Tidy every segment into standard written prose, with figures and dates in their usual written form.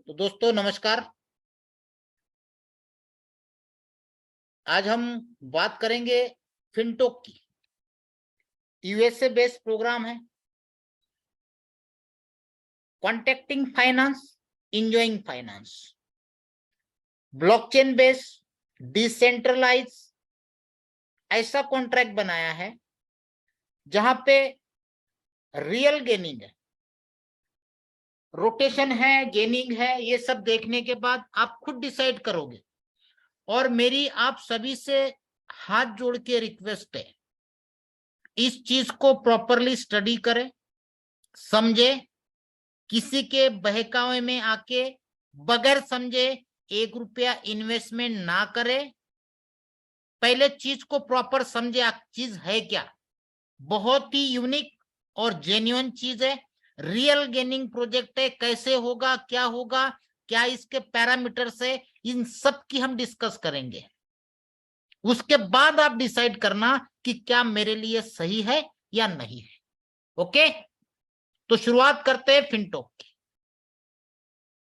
तो दोस्तों नमस्कार। आज हम बात करेंगे फिनटॉक की। यूएसए बेस्ड प्रोग्राम है। Contacting finance, enjoying finance, blockchain based decentralise ऐसा कॉन्ट्रैक्ट बनाया है जहां पे रियल गेनिंग है, रोटेशन है, गेनिंग है। ये सब देखने के बाद आप खुद डिसाइड करोगे। और मेरी आप सभी से हाथ जोड़ के रिक्वेस्ट है, इस चीज को प्रॉपरली स्टडी करें, समझे, किसी के बहकावे में आके बगैर समझे 1 रुपया इन्वेस्टमेंट ना करे। पहले चीज को प्रॉपर समझे, चीज है क्या। बहुत ही यूनिक और जेन्युइन चीज है, रियल गेनिंग प्रोजेक्ट है। कैसे होगा, क्या इसके पैरामीटर्स है, इन सब की हम डिस्कस करेंगे। उसके बाद आप डिसाइड करना कि क्या मेरे लिए सही है या नहीं है। ओके, तो शुरुआत करते हैं फिनटॉक की।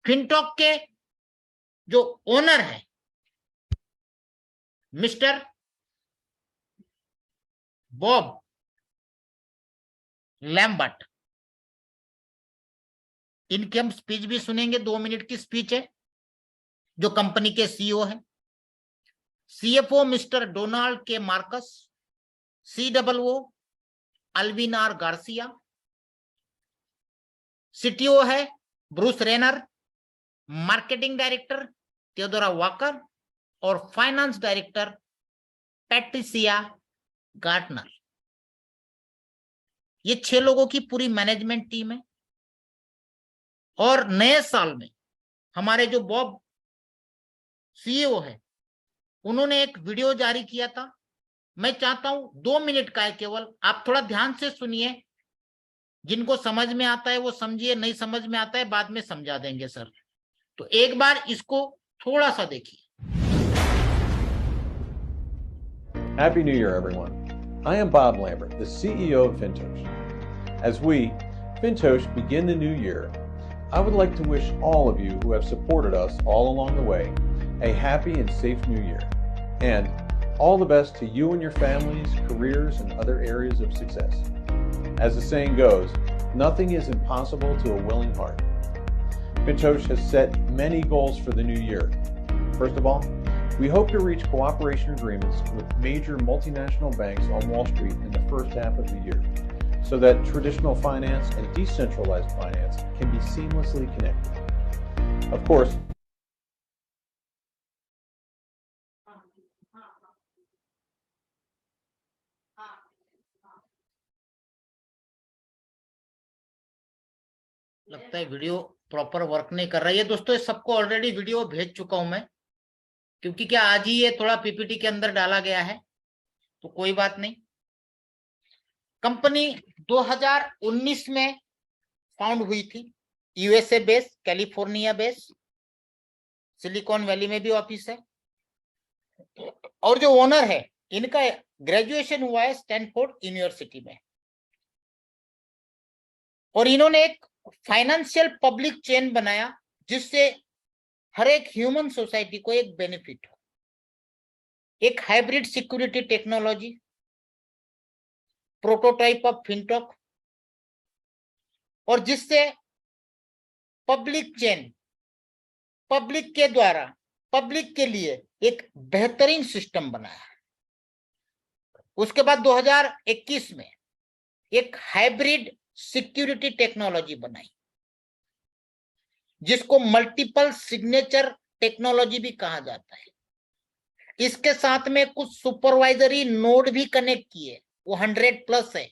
फिनटॉक के जो ओनर है मिस्टर बॉब लैम्बर्ट, इनकी हम स्पीच भी सुनेंगे। 2 मिनट की स्पीच है, जो कंपनी के सीईओ है। CFO mister Donald K Marcus, CWO Alvinar Garcia, CTO है Bruce Renner, marketing director Theodora Walker और फाइनेंस डायरेक्टर पैट्रिसिया गार्टनर। ये 6 लोगों की पूरी मैनेजमेंट टीम है। और नए साल में हमारे जो बॉब सीईओ है, उन्होंने एक वीडियो जारी किया था। मैं चाहता हूं 2 मिनट का है केवल, आप थोड़ा ध्यान से सुनिए। जिनको समझ में आता है वो समझिए, नहीं समझ में आता है बाद में समझा देंगे सर। तो एक बार इसको थोड़ा सा देखिए। Happy New Year, everyone. I am Bob Lambert, the CEO of Fintosh. As we, Fintosh, begin the new year, I would like to wish all of you who have supported us all along the way a happy and safe new year, and all the best to you and your families, careers, and other areas of success. As the saying goes, nothing is impossible to a willing heart. Fintosh has set many goals for the new year. First of all, we hope to reach cooperation agreements with major multinational banks on Wall Street in the first half of the year, so that traditional finance and decentralized finance can be seamlessly connected. Of course, लगता है video proper work नहीं कर रहा है। दोस्तों सबको already video भेज चुका हूं मैं, क्योंकि क्या आज ही ये थोड़ा पीपीटी के अंदर डाला गया है, तो कोई बात नहीं। कंपनी 2019 में फाउंड हुई थी, USA base, California base, silicon valley में भी ऑफिस है। और जो ओनर है, इनका ग्रेजुएशन हुआ है स्टैनफोर्ड यूनिवर्सिटी में। और इन्होंने एक फाइनेंशियल पब्लिक चेन बनाया जिससे हर एक ह्यूमन सोसाइटी को एक बेनिफिट हो। एक hybrid security technology, prototype of Fintalk, और जिससे पब्लिक चेन, पब्लिक के द्वारा पब्लिक के लिए एक बेहतरीन सिस्टम बनाया। उसके बाद 2021 में एक हाइब्रिड सिक्योरिटी टेक्नोलॉजी बनाई, जिसको मल्टीपल सिग्नेचर टेक्नोलॉजी भी कहा जाता है। इसके साथ में कुछ सुपरवाइजरी नोड भी कनेक्ट किए, वो 100+ है,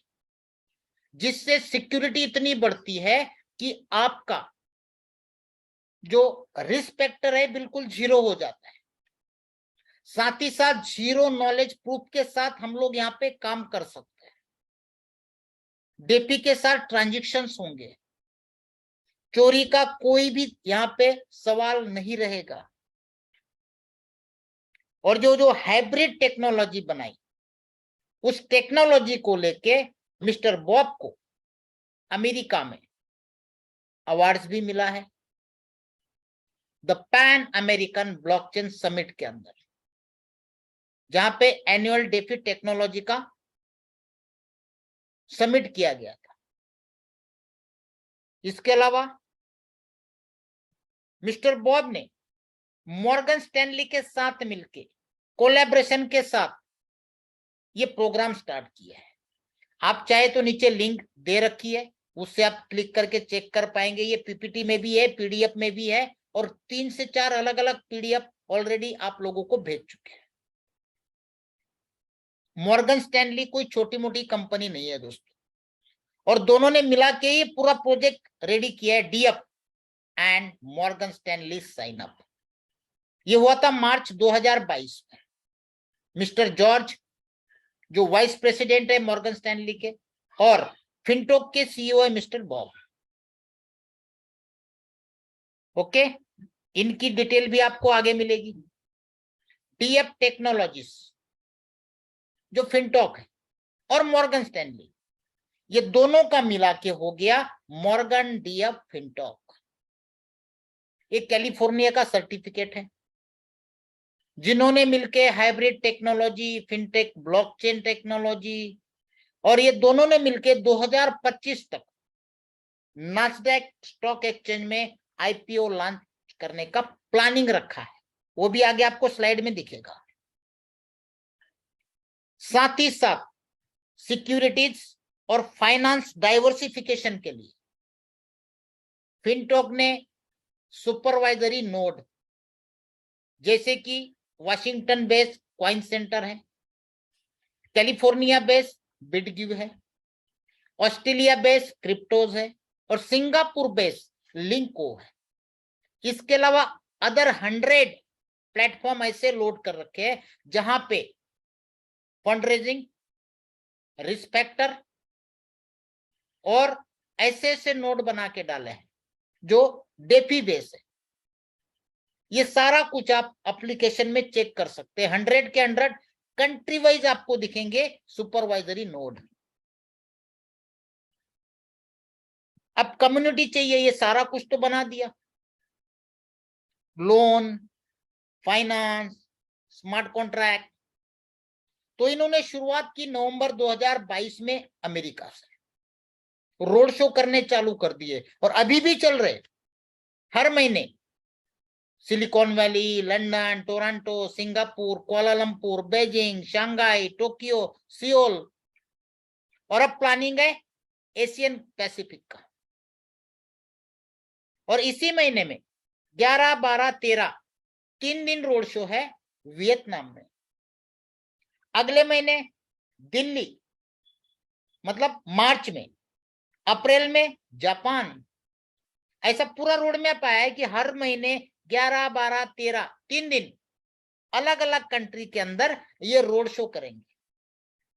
जिससे सिक्योरिटी इतनी बढ़ती है कि आपका जो रिस्क फैक्टर है बिल्कुल 0 हो जाता है। साथ ही साथ 0 नॉलेज प्रूफ के साथ हम लोग यहाँ पे काम कर सकते हैं। डेपी के साथ ट्रांजैक्शंस होंगे, चोरी का कोई भी यहाँ पे सवाल नहीं रहेगा। और जो हाइब्रिड टेक्नोलॉजी बनाई, उस टेक्नोलॉजी को लेके मिस्टर बॉब को अमेरिका में अवार्ड्स भी मिला है। The pan American blockchain summit के अंदर, जहां पे एनुअल डेफी टेक्नोलॉजी का समिट किया गया था। इसके अलावा मिस्टर बॉब ने मॉर्गन स्टैनली के साथ मिलके कोलैबोरेशन के साथ ये प्रोग्राम स्टार्ट किया है। आप चाहे तो नीचे लिंक दे रखी है, उससे आप क्लिक करके चेक कर पाएंगे। ये पीपीटी में भी है, पीडीएफ में भी है, और 3 से 4 अलग अलग पीडीएफ ऑलरेडी आप लोगों को भेज चुके हैं। मॉर्गन स्टैनली कोई छोटी मोटी कंपनी नहीं है दोस्तों, और दोनों ने मिला के ये पूरा प्रोजेक्ट रेडी किया है, डीअप and Morgan Stanley sign up. ये हुआ था मार्च 2022 में। मिस्टर जॉर्ज जो वाइस प्रेसिडेंट है मॉर्गन स्टैनली के, और फिनटॉक के सीईओ है मिस्टर बॉब। ओके, इनकी डिटेल भी आपको आगे मिलेगी। डीएफ टेक्नोलॉजीज जो फिनटॉक है और मॉर्गन स्टैनली, ये दोनों का मिला के हो गया मॉर्गन डीएफ फिनटॉक। ये कैलिफोर्निया का सर्टिफिकेट है, जिन्होंने मिलके hybrid technology, fintech, blockchain technology, और ये दोनों ने मिलके 2025 तक नास्डैक स्टॉक एक्सचेंज में आईपीओ लॉन्च करने का प्लानिंग रखा है। वो भी आगे आपको स्लाइड में दिखेगा। साथ ही साथ सिक्योरिटीज और फाइनेंस डाइवर्सिफिकेशन के लिए फिनटॉक ने सुपरवाइजरी नोड, जैसे कि वाशिंगटन बेस्ड क्वाइन सेंटर है, कैलिफोर्निया बेस्ड बिटगिव है, ऑस्ट्रेलिया बेस्ड क्रिप्टोज है, और सिंगापुर बेस्ड लिंको है। इसके अलावा अदर 100 प्लेटफॉर्म ऐसे लोड कर रखे हैं जहां पे फंड रेजिंग, रिस्पेक्टर और ऐसे ऐसे नोड बना के डाले हैं जो डेफी बेस है। ये सारा कुछ आप एप्लीकेशन में चेक कर सकते हैं। 100 के 100 कंट्री वाइज आपको दिखेंगे सुपरवाइजरी नोड। अब कम्युनिटी चाहिए, ये सारा कुछ तो बना दिया, लोन, फाइनेंस, स्मार्ट कॉन्ट्रैक्ट। तो इन्होंने शुरुआत की नवंबर 2022 में अमेरिका से, रोड शो करने चालू कर दिए और अभी भी चल रहे। हर महीने silicon valley, London, Toronto, Singapore, Kuala Lumpur, Beijing, Shanghai, Tokyo, Seoul, और अब प्लानिंग है एशियन पैसिफिक का। और इसी महीने में 11, 12, 13 3 दिन रोड शो है वियतनाम में। अगले महीने दिल्ली, मतलब मार्च में, अप्रैल में जापान। ऐसा पूरा रोड मैप आया है कि हर महीने 11, 12, 13 3 दिन अलग अलग कंट्री के अंदर ये रोड शो करेंगे।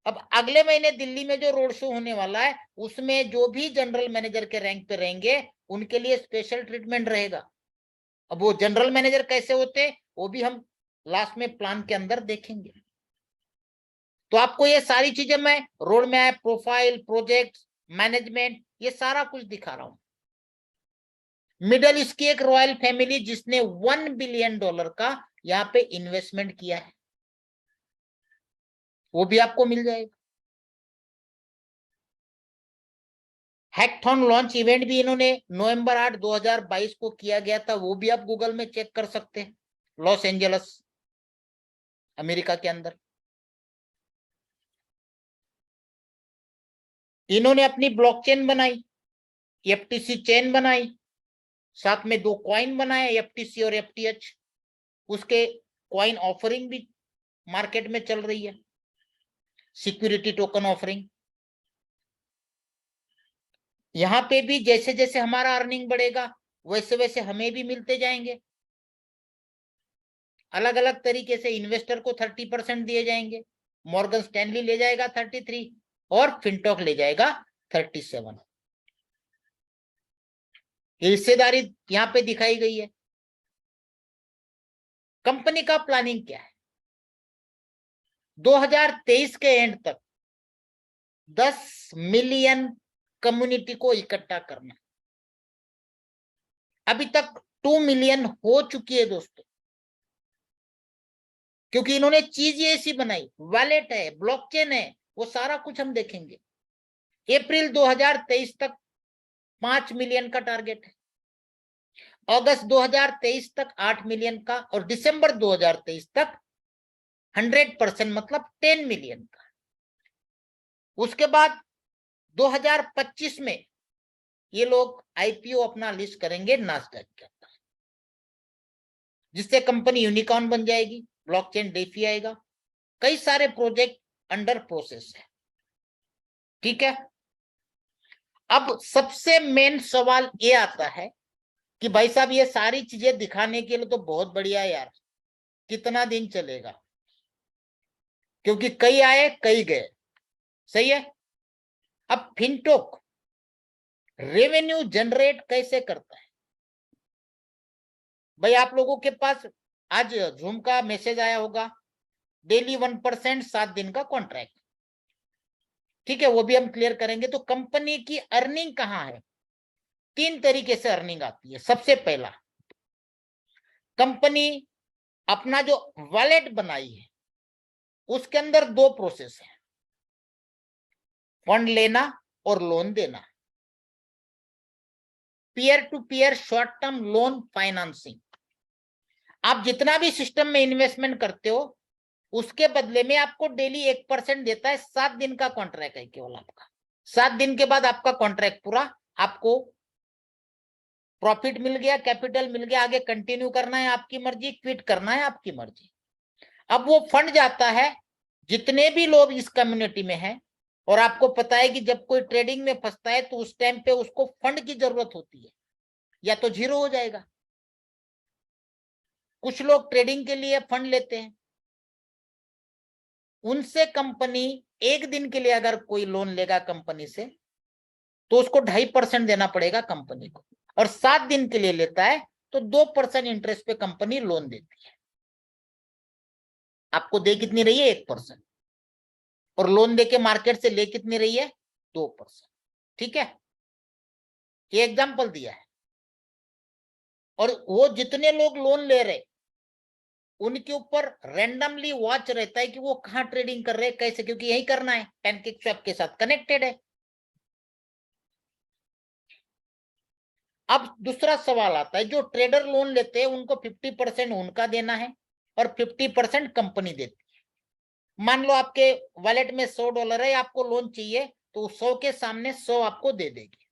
अब अगले महीने दिल्ली में जो रोड शो होने वाला है, उसमें जो भी जनरल मैनेजर के रैंक पे रहेंगे उनके लिए स्पेशल ट्रीटमेंट रहेगा। अब वो जनरल मैनेजर कैसे होते वो भी हम लास्ट में प्लान के अंदर देखेंगे। तो आपको ये सारी चीजें मैं road map, profile, project, management, ये सारा कुछ दिखा रहा हूं। मिडल ईस्ट की एक रॉयल फैमिली जिसने $1 बिलियन का यहाँ पे इन्वेस्टमेंट किया है, वो भी आपको मिल जाएगा। हैकथॉन लॉन्च इवेंट भी इन्होंने नवंबर 8, 2022 को किया गया था, वो भी आप गूगल में चेक कर सकते हैं, लॉस एंजल्स, अमेरिका के अंदर। इन्होंने अपनी ब्लॉकचेन बनाई, एफटीसी चेन बनाई, साथ में 2 कॉइन बनाए, एफटीसी और एफटीएच। उसके कॉइन ऑफरिंग भी मार्केट में चल रही है, सिक्योरिटी टोकन ऑफरिंग। यहां पे भी जैसे जैसे हमारा अर्निंग बढ़ेगा वैसे वैसे हमें भी मिलते जाएंगे। अलग अलग तरीके से इन्वेस्टर को 30% दिए जाएंगे, मॉर्गन स्टैनली ले जाएगा 33 और फिनटॉक ले जाएगा 37। हिस्सेदारी यहां पे दिखाई गई है। कंपनी का प्लानिंग क्या है? 2023 के एंड तक 10 मिलियन कम्युनिटी को इकट्ठा करना। अभी तक 2 मिलियन हो चुकी है दोस्तों, क्योंकि इन्होंने चीज ये ऐसी बनाई, वॉलेट है, ब्लॉकचेन है, वो सारा कुछ हम देखेंगे। अप्रैल 2023 तक 5 मिलियन का टारगेट है, अगस्त 2023 तक 8 मिलियन का, और दिसंबर 2023 तक 100% मतलब 10 मिलियन का। उसके बाद 2025 में ये लोग आईपीओ अपना लिस्ट करेंगे नास्डैक के अंदर, जिससे कंपनी यूनिकॉर्न बन जाएगी, ब्लॉकचेन डेफी आएगा, कई सारे प्रोजेक्ट अंडर प्रोसेस है। ठीक है, अब सबसे मेन सवाल ये आता है कि भाई साहब ये सारी चीजें दिखाने के लिए तो बहुत बढ़िया यार, कितना दिन चलेगा, क्योंकि कई आए कई गए, सही है। अब फिनटोक रेवेन्यू जनरेट कैसे करता है? भाई आप लोगों के पास आज जूम का मैसेज आया होगा, डेली 1%, 7 दिन का कॉन्ट्रैक्ट, ठीक है, वो भी हम क्लियर करेंगे। तो कंपनी की अर्निंग कहां है? 3 तरीके से अर्निंग आती है। सबसे पहला, कंपनी अपना जो वॉलेट बनाई है उसके अंदर 2 प्रोसेस है, फंड लेना और लोन देना, peer to peer short term loan financing. आप जितना भी सिस्टम में इन्वेस्टमेंट करते हो उसके बदले में आपको डेली 1% देता है। 7 दिन का कॉन्ट्रैक्ट है केवल आपका, 7 दिन के बाद आपका कॉन्ट्रैक्ट पूरा, आपको प्रॉफिट मिल गया, कैपिटल मिल गया, आगे कंटिन्यू करना है आपकी मर्जी, क्विट करना है आपकी मर्जी। अब वो फंड जाता है जितने भी लोग इस कम्युनिटी में हैं, और आपको पता है कि जब कोई ट्रेडिंग में फंसता है तो उस टाइम पे उसको फंड की जरूरत होती है, या तो जीरो हो जाएगा। कुछ लोग ट्रेडिंग के लिए फंड लेते हैं, उनसे कंपनी एक दिन के लिए अगर कोई लोन लेगा कंपनी से तो उसको 2.5% देना पड़ेगा कंपनी को, और 7 दिन के लिए लेता है तो 2% इंटरेस्ट पे कंपनी लोन देती है। आपको दे कितनी रही है? 1%, और लोन दे के मार्केट से ले कितनी रही है? 2%। ठीक है, ये एग्जाम्पल दिया है। और वो जितने लोग लोन ले रहे उनके ऊपर रैंडमली वॉच रहता है कि वो कहां ट्रेडिंग कर रहे हैं, कैसे, क्योंकि यही करना है, पैनकेक स्वैप के साथ कनेक्टेड है। अब दूसरा सवाल आता है, जो ट्रेडर लोन लेते हैं उनको 50% उनका देना है और 50% कंपनी देती है। मान लो आपके वॉलेट में $100 है, आपको लोन चाहिए तो 100 के सामने 100 आपको दे देगी।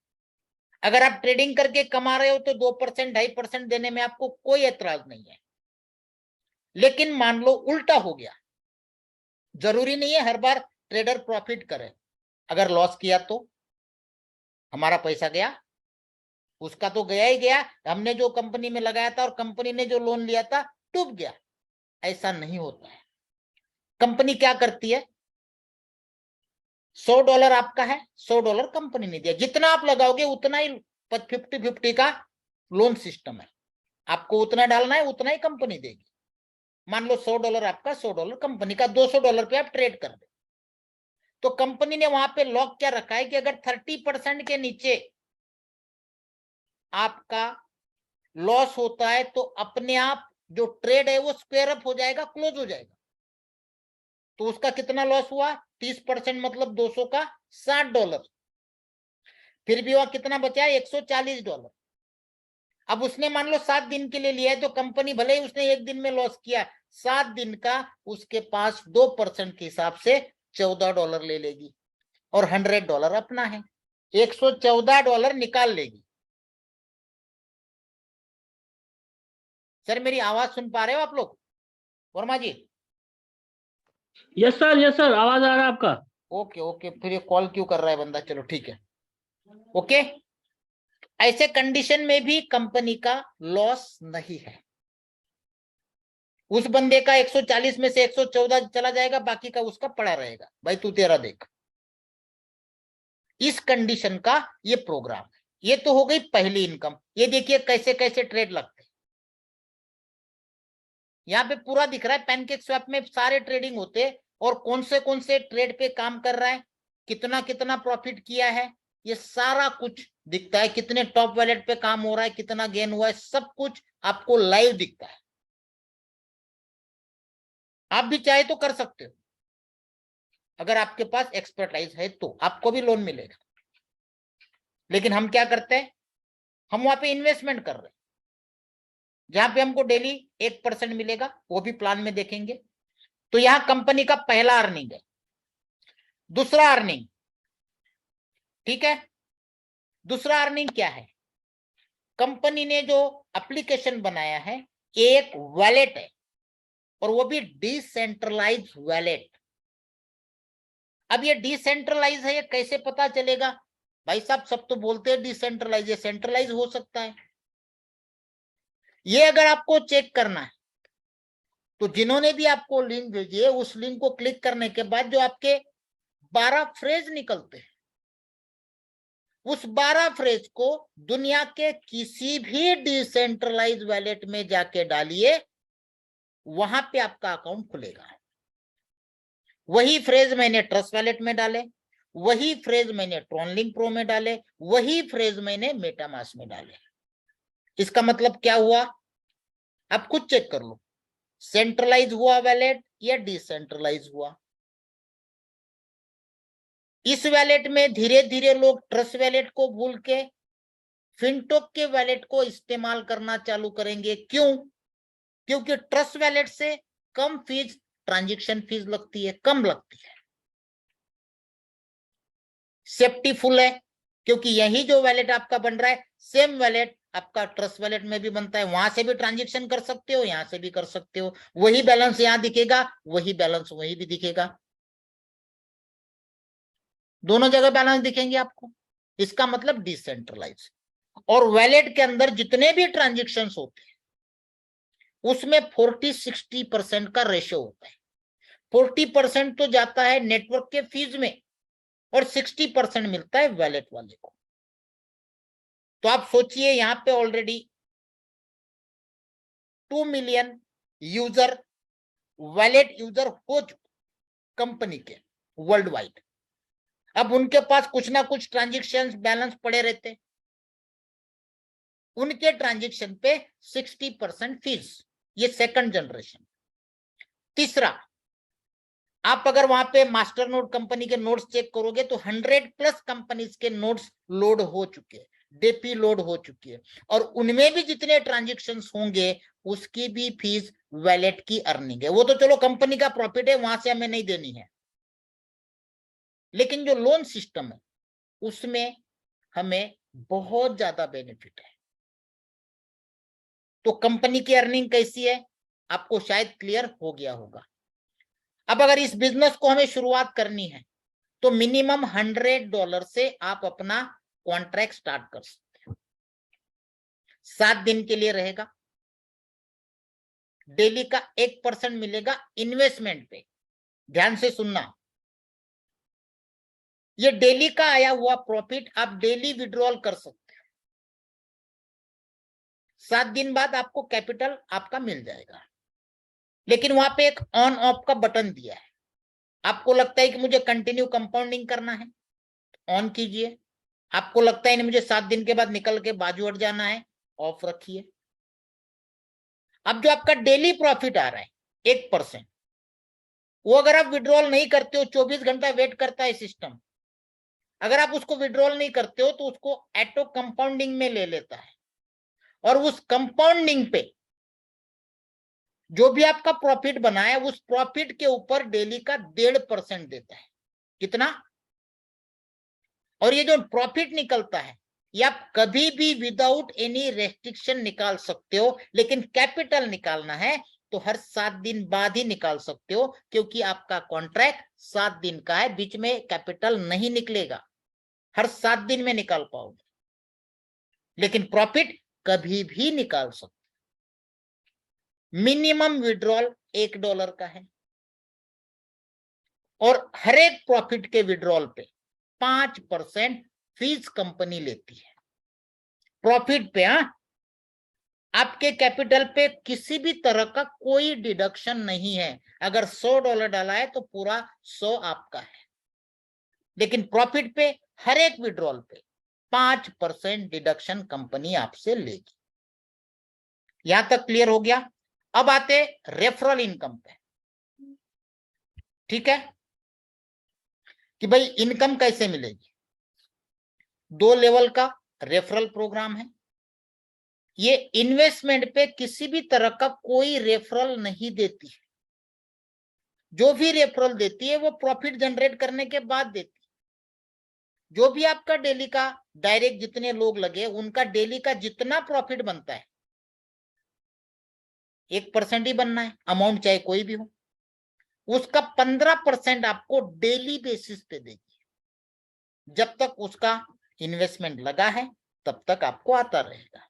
अगर आप ट्रेडिंग करके कमा रहे हो तो 2%, 2.5% देने में आपको कोई एतराज नहीं है। लेकिन मान लो उल्टा हो गया, जरूरी नहीं है हर बार ट्रेडर प्रॉफिट करे, अगर लॉस किया तो हमारा पैसा गया, उसका तो गया ही गया, हमने जो कंपनी में लगाया था और कंपनी ने जो लोन लिया था डूब गया। ऐसा नहीं होता है। कंपनी क्या करती है, $100 आपका है, $100 कंपनी ने दिया, जितना आप लगाओगे उतना ही 50-50 का लोन सिस्टम है, आपको उतना डालना है उतना ही कंपनी देगी। मान लो $100 आपका, $100 कंपनी का, $200 पे आप ट्रेड कर दे, तो कंपनी ने वहां पे लॉक क्या रखा है कि अगर 30% के नीचे आपका लॉस होता है तो अपने आप जो ट्रेड है वो स्क्वायर अप हो जाएगा, क्लोज हो जाएगा। तो उसका कितना लॉस हुआ? 30% मतलब 200 का $60, फिर भी वह कितना बचा? $140। अब उसने मान लो 7 दिन के लिए लिया है, तो कंपनी भले ही उसने एक दिन में लॉस किया, 7 दिन का उसके पास 2% के हिसाब से $14 ले लेगी, और $100 अपना है, $114 निकाल लेगी। सर मेरी आवाज सुन पा रहे हो आप लोग? वर्मा जी? यस सर, आवाज आ रहा है आपका। ओके ओके, फिर ये कॉल क्यों कर रहा है बंदा? चलो ठीक है, ओके। ऐसे कंडीशन में भी कंपनी का लॉस नहीं है। उस बंदे का 140 में से 114 चला जाएगा, बाकी का उसका पड़ा रहेगा, भाई तू तेरा देख। इस कंडीशन का ये प्रोग्राम है। ये तो हो गई पहली इनकम। ये देखिए कैसे कैसे ट्रेड लगते हैं, यहाँ पे पूरा दिख रहा है। पैनकेक स्वैप में सारे ट्रेडिंग होते हैं और कौन से ट्रेड पे काम कर रहा है, कितना कितना प्रॉफिट किया है, ये सारा कुछ दिखता है, कितने टॉप वैलेट पे काम हो रहा है, कितना गेन हुआ है, सब कुछ आपको लाइव दिखता है। आप भी चाहे तो कर सकते हो, अगर आपके पास एक्सपर्टाइज है तो आपको भी लोन मिलेगा। लेकिन हम क्या करते हैं, हम वहां पे इन्वेस्टमेंट कर रहे हैं, जहां पे हमको डेली 1% मिलेगा, वो भी प्लान में देखेंगे। तो यहां कंपनी का पहला अर्निंग है। दूसरा अर्निंग, ठीक है, दूसरा अर्निंग क्या है, कंपनी ने जो एप्लीकेशन बनाया है, एक वैलेट है, और वो भी डिसेंट्रलाइज वैलेट। अब ये डिसेंट्रलाइज है, ये कैसे पता चलेगा? भाई साहब, सब तो बोलते हैं डिसेंट्रलाइज, ये सेंट्रलाइज हो सकता है। ये अगर आपको चेक करना है तो जिन्होंने भी आपको लिंक भेजी है, उस लिंक को क्लिक करने के बाद जो आपके 12 फ्रेज निकलते हैं, उस 12 फ्रेज को दुनिया के किसी भी डिसेंट्रलाइज वैलेट में जाके डालिए, वहां पे आपका अकाउंट खुलेगा। वही फ्रेज मैंने ट्रस्ट वैलेट में डाले, वही फ्रेज मैंने ट्रॉनलिंक प्रो में डाले, वही फ्रेज मैंने मेटामास्क में डाले। इसका मतलब क्या हुआ, आप खुद चेक कर लो, सेंट्रलाइज हुआ वैलेट या डिसेंट्रलाइज हुआ। इस वैलेट में धीरे धीरे लोग ट्रस्ट वैलेट को भूल के फिनटोक के वैलेट को इस्तेमाल करना चालू करेंगे। क्यों? क्योंकि ट्रस्ट वैलेट से कम फीस, ट्रांजैक्शन फीस लगती है, कम लगती है, सेफ्टी फुल है, क्योंकि यही जो वैलेट आपका बन रहा है, सेम वैलेट आपका ट्रस्ट वैलेट में भी बनता है, वहां से भी ट्रांजैक्शन कर सकते हो, यहां से भी कर सकते हो, वही बैलेंस यहां दिखेगा, वही बैलेंस वही भी दिखेगा, दोनों जगह बैलेंस दिखेंगे आपको। इसका मतलब डिसेंट्रलाइज। और वैलेट के अंदर जितने भी ट्रांजैक्शंस होते हैं, उसमें 40-60% का रेशियो होता है। 40% तो जाता है नेटवर्क के फीस में, और 60% मिलता है वैलेट वाले को। तो आप सोचिए, यहां पे already 2 million user, wallet user हो चुके कंपनी के वर्ल्ड वाइड। अब उनके पास कुछ ना कुछ ट्रांजैक्शन बैलेंस पड़े रहते, उनके ट्रांजैक्शन पे 60% फीस, ये सेकंड जनरेशन। तीसरा, आप अगर वहां पे मास्टर नोड कंपनी के नोड्स चेक करोगे तो 100+ कंपनीज के नोड्स लोड हो चुके हैं, डेपी लोड हो चुकी है, और उनमें भी जितने ट्रांजैक्शंस होंगे उसकी भी फीस वैलेट की अर्निंग है। वो तो चलो कंपनी का प्रॉफिट है, वहां से हमें नहीं देनी है, लेकिन जो लोन सिस्टम है उसमें हमें बहुत ज्यादा बेनिफिट है। तो कंपनी की अर्निंग कैसी है, आपको शायद क्लियर हो गया होगा। अब अगर इस बिजनेस को हमें शुरुआत करनी है तो मिनिमम $100 से आप अपना कॉन्ट्रैक्ट स्टार्ट कर सकते हैं। 7 दिन के लिए रहेगा, डेली का 1% मिलेगा इन्वेस्टमेंट पे। ध्यान से सुनना, ये डेली का आया हुआ प्रॉफिट आप डेली विड्रॉल कर सकते हैं। 7 दिन बाद आपको कैपिटल आपका मिल जाएगा, लेकिन वहां पे एक ऑन ऑफ का बटन दिया है। आपको लगता है कि मुझे कंटिन्यू कंपाउंडिंग करना है, ऑन कीजिए। आपको लगता है नहीं मुझे 7 दिन के बाद निकल के बाजू हट जाना है, ऑफ रखिए। अब जो आपका डेली प्रॉफिट आ रहा है 1%, वो अगर आप विड्रॉल नहीं करते हो, 24 घंटा वेट करता है सिस्टम, अगर आप उसको विड्रॉल नहीं करते हो तो उसको ऑटो कंपाउंडिंग में ले लेता है, और उस कंपाउंडिंग पे जो भी आपका प्रॉफिट बना है उस प्रॉफिट के ऊपर डेली का 1.5% देता है। कितना? और ये जो प्रॉफिट निकलता है ये आप कभी भी विदाउट एनी रेस्ट्रिक्शन निकाल सकते हो, लेकिन कैपिटल निकालना है तो हर 7 दिन बाद ही निकाल सकते हो, क्योंकि आपका कॉन्ट्रैक्ट 7 दिन का है, बीच में कैपिटल नहीं निकलेगा, हर 7 दिन में निकाल पाओगे, लेकिन प्रॉफिट कभी भी निकाल सकते। मिनिमम विड्रॉल $1 का है, और हर एक प्रॉफिट के विड्रॉल पे 5% फीस कंपनी लेती है। प्रॉफिट पे, आपके कैपिटल पे किसी भी तरह का कोई डिडक्शन नहीं है। अगर $100 डाला है तो पूरा 100 आपका है, लेकिन प्रॉफिट पे हर एक विड्रॉल पे 5% डिडक्शन कंपनी आपसे लेगी। यहां तक क्लियर हो गया। अब आते रेफरल इनकम पे। ठीक है कि भाई इनकम कैसे मिलेगी। 2 लेवल का रेफरल प्रोग्राम है। ये इन्वेस्टमेंट पे किसी भी तरह का कोई रेफरल नहीं देती है। जो भी रेफरल देती है वो प्रॉफिट जनरेट करने के बाद देती है। जो भी आपका डेली का डायरेक्ट जितने लोग लगे उनका डेली का जितना प्रॉफिट बनता है 1% ही बनना है, अमाउंट चाहे कोई भी हो, उसका 15% आपको डेली बेसिस पे देगी। जब तक उसका इन्वेस्टमेंट लगा है तब तक आपको आता रहेगा।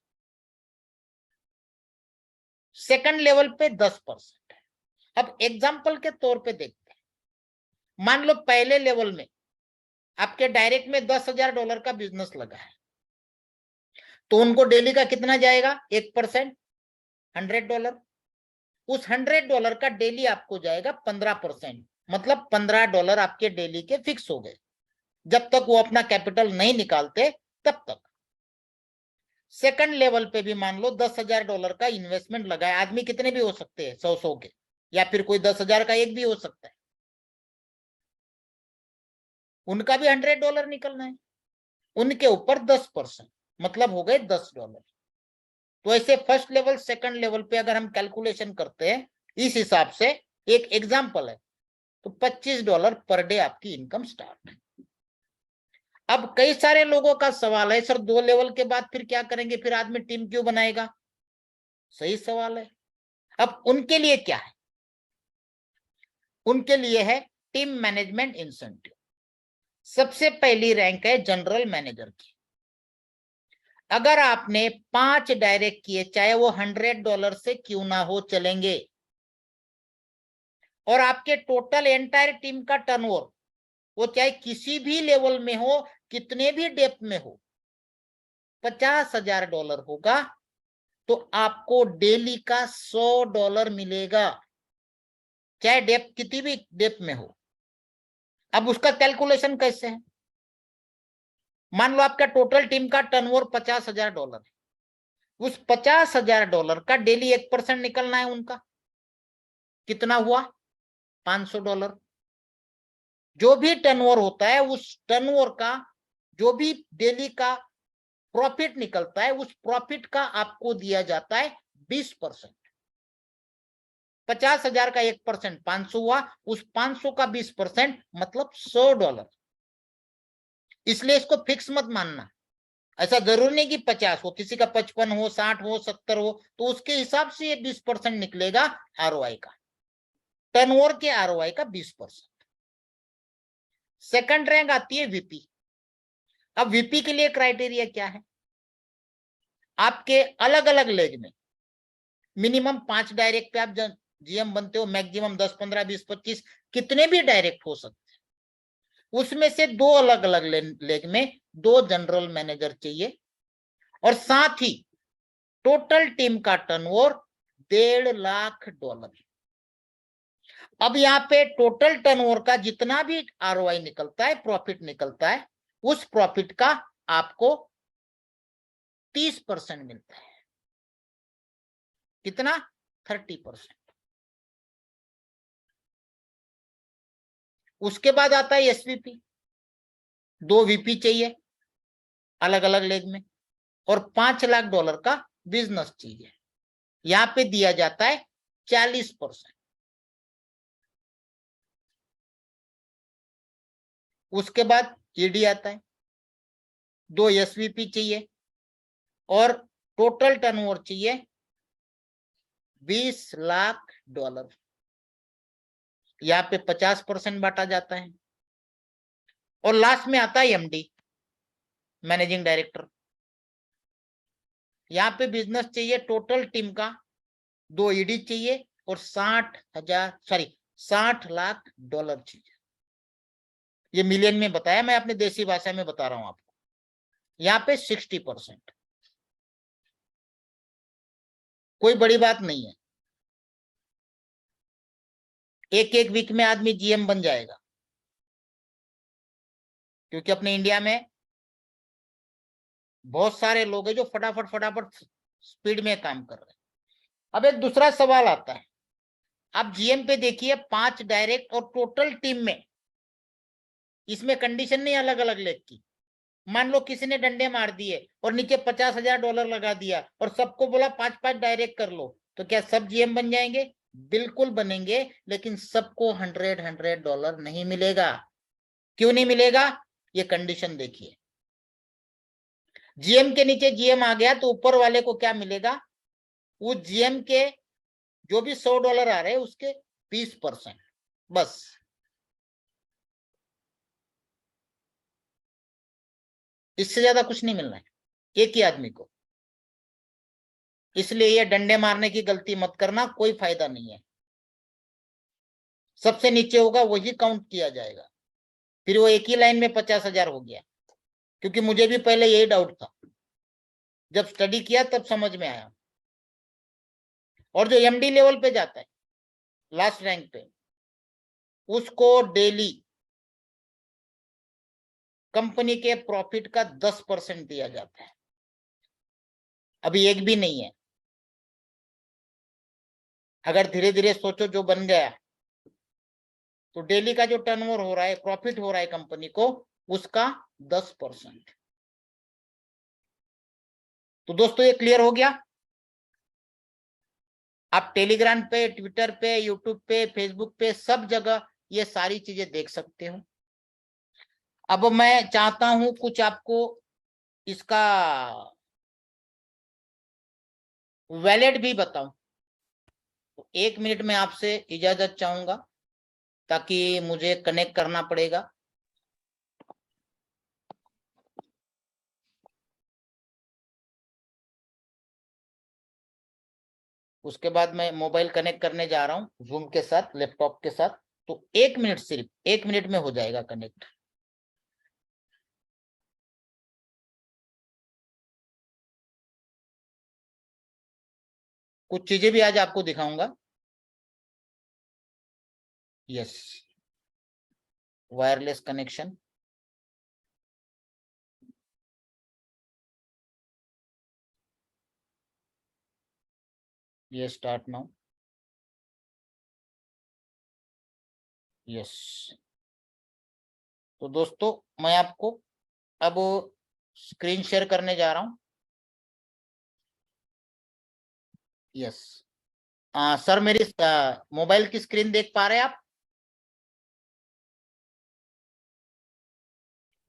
सेकंड लेवल पे 10% है। अब एग्जांपल के तौर पे देखते हैं। मान लो पहले लेवल में आपके डायरेक्ट में $10,000 का बिजनेस लगा है, तो उनको डेली का कितना जाएगा 1%, $100। उस $100 का डेली आपको जाएगा 15%, मतलब $15 आपके डेली के फिक्स हो गए। जब तक वो अपना कैपिटल नहीं निकालते तब तक। सेकंड लेवल पे भी मान लो $10,000 का इन्वेस्टमेंट लगा है। आदमी कितने भी हो सकते हैं, 100 के, या फिर कोई 10,000 का एक भी हो सकता है। उनका भी $100 निकलना है। उनके ऊपर 10%, मतलब हो गए $10। तो ऐसे फर्स्ट लेवल सेकंड लेवल पे अगर हम कैलकुलेशन करते हैं इस हिसाब से, एक एग्जांपल है, तो $25 पर डे आपकी इनकम स्टार्ट है। अब कई सारे लोगों का सवाल है, सर 2 लेवल के बाद फिर क्या करेंगे, फिर आदमी टीम क्यों बनाएगा। सही सवाल है। अब उनके लिए क्या है, उनके लिए है टीम मैनेजमेंट इंसेंटिव। सबसे पहली रैंक है जनरल मैनेजर की। अगर आपने 5 डायरेक्ट किए, चाहे वो $100 से क्यों ना हो चलेंगे, और आपके टोटल एंटायर टीम का टर्नओवर, वो चाहे किसी भी लेवल में हो, कितने भी डेप्थ में हो, $50,000 होगा, तो आपको डेली का $100 मिलेगा, चाहे डेप्थ कितनी भी डेप्थ में हो। अब उसका कैलकुलेशन कैसे है। मान लो आपका टोटल टीम का टर्नओवर $50,000 है, उस $50,000 का डेली 1% निकलना है उनका, कितना हुआ $500। जो भी टर्नओवर होता है उस टर्नओवर का जो भी डेली का प्रॉफिट निकलता है, उस प्रॉफिट का आपको दिया जाता है 20%। 50,000 का 1% 500 हुआ, उस 500 का 20% मतलब $100। इसलिए इसको फिक्स मत मानना। ऐसा जरूरी नहीं कि 50 हो, किसी का 55 हो, 60 हो, 70 हो, तो उसके हिसाब से ये 20% निकलेगा आरओआई का, टर्नओवर के आरओआई का 20%। सेकंड रैंक आती है वीपी। अब वीपी के लिए क्राइटेरिया क्या है, आपके अलग अलग लेग में मिनिमम 5 डायरेक्ट पे आप जीएम बनते हो, मैक्सिमम 10, 15, 20, 25 कितने भी डायरेक्ट हो सकते हैं। उसमें से 2 अलग अलग लेग में 2 जनरल मैनेजर चाहिए, और साथ ही टोटल टीम का टर्नओवर $1.5 लाख। अब यहाँ पे टोटल टर्नओवर का जितना भी आरओआई निकलता है, प्रॉफिट निकलता है, उस प्रॉफिट का आपको 30% मिलता है। कितना, 30%। उसके बाद आता है एसवीपी। 2 वीपी चाहिए अलग अलग लेग में, और $5 लाख का बिजनेस चाहिए। यहां पे दिया जाता है 40%। उसके बाद ईडी आता है। 2 एसवीपी चाहिए और टोटल टर्नओवर चाहिए $20 लाख। यहाँ पे 50% बांटा जाता है। और लास्ट में आता है एमडी, मैनेजिंग डायरेक्टर। यहाँ पे बिजनेस चाहिए टोटल टीम का, 2 ईडी चाहिए, और $60 लाख चाहिए। ये मिलियन में बताया, मैं अपनी देसी भाषा में बता रहा हूं आपको। यहाँ पे 60%, कोई बड़ी बात नहीं है। एक वीक में आदमी जीएम बन जाएगा। क्योंकि अपने इंडिया में बहुत सारे लोग हैं जो फटाफट फटाफट स्पीड में काम कर रहे हैं। अब एक दूसरा सवाल आता है, आप जीएम पे देखिए 5 डायरेक्ट और टोटल टीम में, इसमें कंडीशन नहीं अलग अलग लेग की। मान लो किसी ने डंडे मार दिए और नीचे $50,000 लगा दिया और सबको बोला 5-5 डायरेक्ट कर लो, तो क्या सब जीएम बन जाएंगे? बिल्कुल बनेंगे, लेकिन सबको $100 नहीं मिलेगा। क्यों नहीं मिलेगा? ये कंडीशन देखिए, जीएम के नीचे जीएम आ गया तो ऊपर वाले को क्या मिलेगा? उस जीएम के जो भी $100 आ रहे हैं उसके 20%, बस। इससे ज्यादा कुछ नहीं मिलना है एक ही आदमी को। इसलिए ये डंडे मारने की गलती मत करना, कोई फायदा नहीं है। सबसे नीचे होगा वही काउंट किया जाएगा। फिर वो एक ही लाइन में 50,000 हो गया, क्योंकि मुझे भी पहले यही डाउट था, जब स्टडी किया तब समझ में आया। और जो एमडी लेवल पे जाता है लास्ट रैंक पे, उसको डेली कंपनी के प्रॉफिट का 10% दिया जाता है। अभी एक भी नहीं है। अगर धीरे धीरे सोचो जो बन गया, तो डेली का जो टर्नओवर हो रहा है, प्रॉफिट हो रहा है कंपनी को, उसका 10%। तो दोस्तों ये क्लियर हो गया। आप टेलीग्राम पे, ट्विटर पे, यूट्यूब पे, फेसबुक पे, सब जगह ये सारी चीजें देख सकते हो। अब मैं चाहता हूं कुछ आपको इसका वैलिड भी बताऊं। तो 1 मिनट में आपसे इजाजत चाहूंगा, ताकि मुझे कनेक्ट करना पड़ेगा। उसके बाद मैं मोबाइल कनेक्ट करने जा रहा हूं जूम के साथ, लैपटॉप के साथ। तो 1 मिनट, सिर्फ 1 मिनट में हो जाएगा कनेक्ट। कुछ चीजें भी आज आपको दिखाऊंगा। Yes, wireless connection. ये स्टार्ट नाउ। यस। तो दोस्तों मैं आपको अब स्क्रीन शेयर करने जा रहा हूं। यस। सर मेरी मोबाइल की स्क्रीन देख पा रहे हैं आप?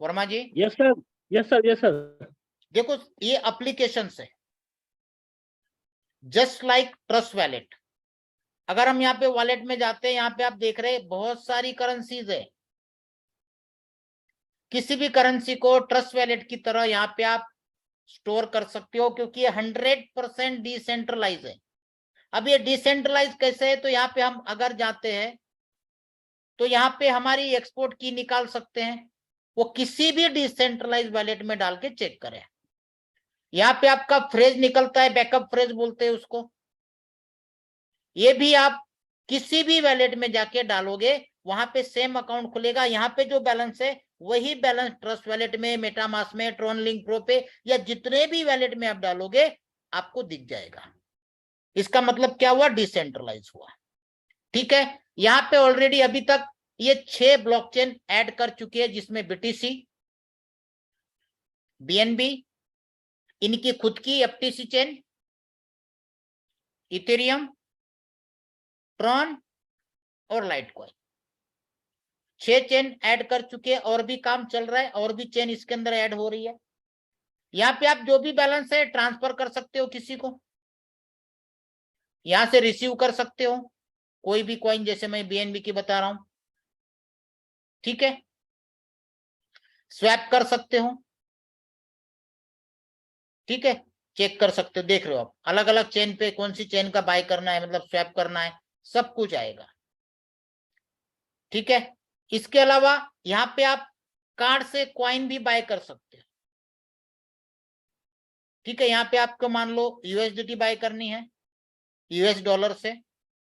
Verma ji. Yes sir, yes sir, yes sir. देखो ये एप्लीकेशन है, जस्ट लाइक ट्रस्ट वैलेट। अगर हम यहाँ पे वॉलेट में जाते हैं, यहाँ पे आप देख रहे हैं बहुत सारी करेंसीज है। किसी भी करेंसी को ट्रस्ट वैलेट की तरह यहाँ पे आप स्टोर कर सकते हो, क्योंकि ये 100% डिसेंट्रलाइज है। अब ये डिसेंट्रलाइज कैसे है? तो यहाँ पे हम अगर जाते हैं तो यहाँ पे हमारी एक्सपोर्ट की निकाल सकते हैं, वो किसी भी डिसेंट्रलाइज वैलेट में डाल के चेक करें। यहाँ पे आपका फ्रेज निकलता है, बैकअप फ्रेज बोलते हैं उसको। ये भी आप किसी भी वैलेट में जाके डालोगे, वहां पे सेम अकाउंट खुलेगा। यहाँ पे जो बैलेंस है वही बैलेंस ट्रस्ट वैलेट में, मेटामास्क में, ट्रोन लिंक प्रो पे, या जितने भी वैलेट में आप डालोगे आपको दिख जाएगा। इसका मतलब क्या हुआ? डिसेंट्रलाइज हुआ। ठीक है। यहाँ पे ऑलरेडी अभी तक ये 6 ब्लॉकचेन ऐड कर चुके हैं, जिसमें बीटीसी, बीएनबी, इनकी खुद की एफटीसी चेन, इथेरियम, ट्रॉन और लाइटकॉइन। 6 चेन ऐड कर चुके हैं, और भी काम चल रहा है, और भी चेन इसके अंदर ऐड हो रही है। यहाँ पे आप जो भी बैलेंस है ट्रांसफर कर सकते हो किसी को, यहां से रिसीव कर सकते हो कोई भी कॉइन, जैसे मैं बीएनबी की बता रहा हूं। ठीक है। स्वैप कर सकते हो। ठीक है। चेक कर सकते हो, देख रहे हो आप अलग अलग चेन पे कौन सी चेन का बाय करना है, मतलब स्वैप करना है, सब कुछ आएगा। ठीक है। इसके अलावा यहाँ पे आप कार्ड से कॉइन भी बाय कर सकते हो। ठीक है। यहाँ पे आपको मान लो यूएसडीटी बाय करनी है यूएस डॉलर से।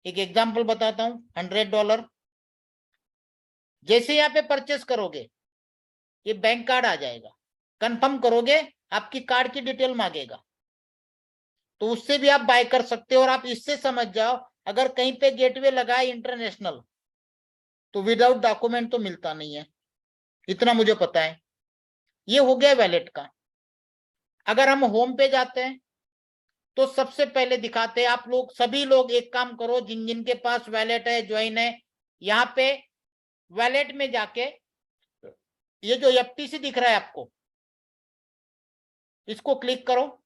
एक एग्जांपल बताता हूं, $100। जैसे यहाँ पे परचेस करोगे ये बैंक कार्ड आ जाएगा। कंफर्म करोगे, आपकी कार्ड की डिटेल मांगेगा, तो उससे भी आप बाय कर सकते हो। और आप इससे समझ जाओ, अगर कहीं पे गेटवे लगा है इंटरनेशनल, तो विदाउट डॉक्यूमेंट तो मिलता नहीं है, इतना मुझे पता है। ये हो गया वैलेट का। अगर हम होम पे जाते हैं तो सबसे पहले दिखाते हैं, आप लोग सभी लोग एक काम करो, जिन जिन के पास वैलेट है, ज्वाइन है, यहाँ पे वैलेट में जाके ये जो एफटीसी दिख रहा है आपको, इसको क्लिक करो,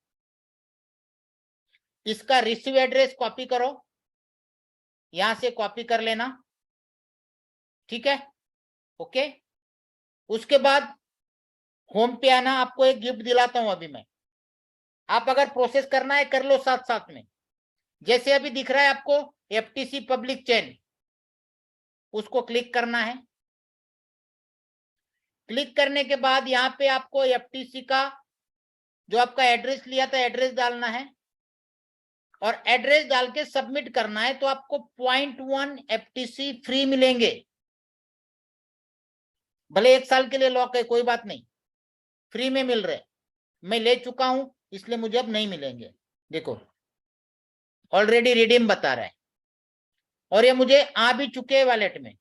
इसका रिसीव एड्रेस कॉपी करो, यहां से कॉपी कर लेना, ठीक है, ओके। उसके बाद होम पे आना। आपको एक गिफ्ट दिलाता हूं अभी मैं, आप अगर प्रोसेस करना है कर लो साथ साथ में। जैसे अभी दिख रहा है आपको एफटीसी पब्लिक चेन, उसको क्लिक करना है। क्लिक करने के बाद यहाँ पे आपको एफटीसी का जो आपका एड्रेस लिया था, एड्रेस डालना है, और एड्रेस डाल के सबमिट करना है, तो आपको 0.1 एफटीसी फ्री मिलेंगे। भले 1 साल के लिए लॉक है, कोई बात नहीं, फ्री में मिल रहे। मैं ले चुका हूं, इसलिए मुझे अब नहीं मिलेंगे। देखो ऑलरेडी रिडीम बता रहा है, और ये मुझे आ भी चुके हैं वॉलेट में,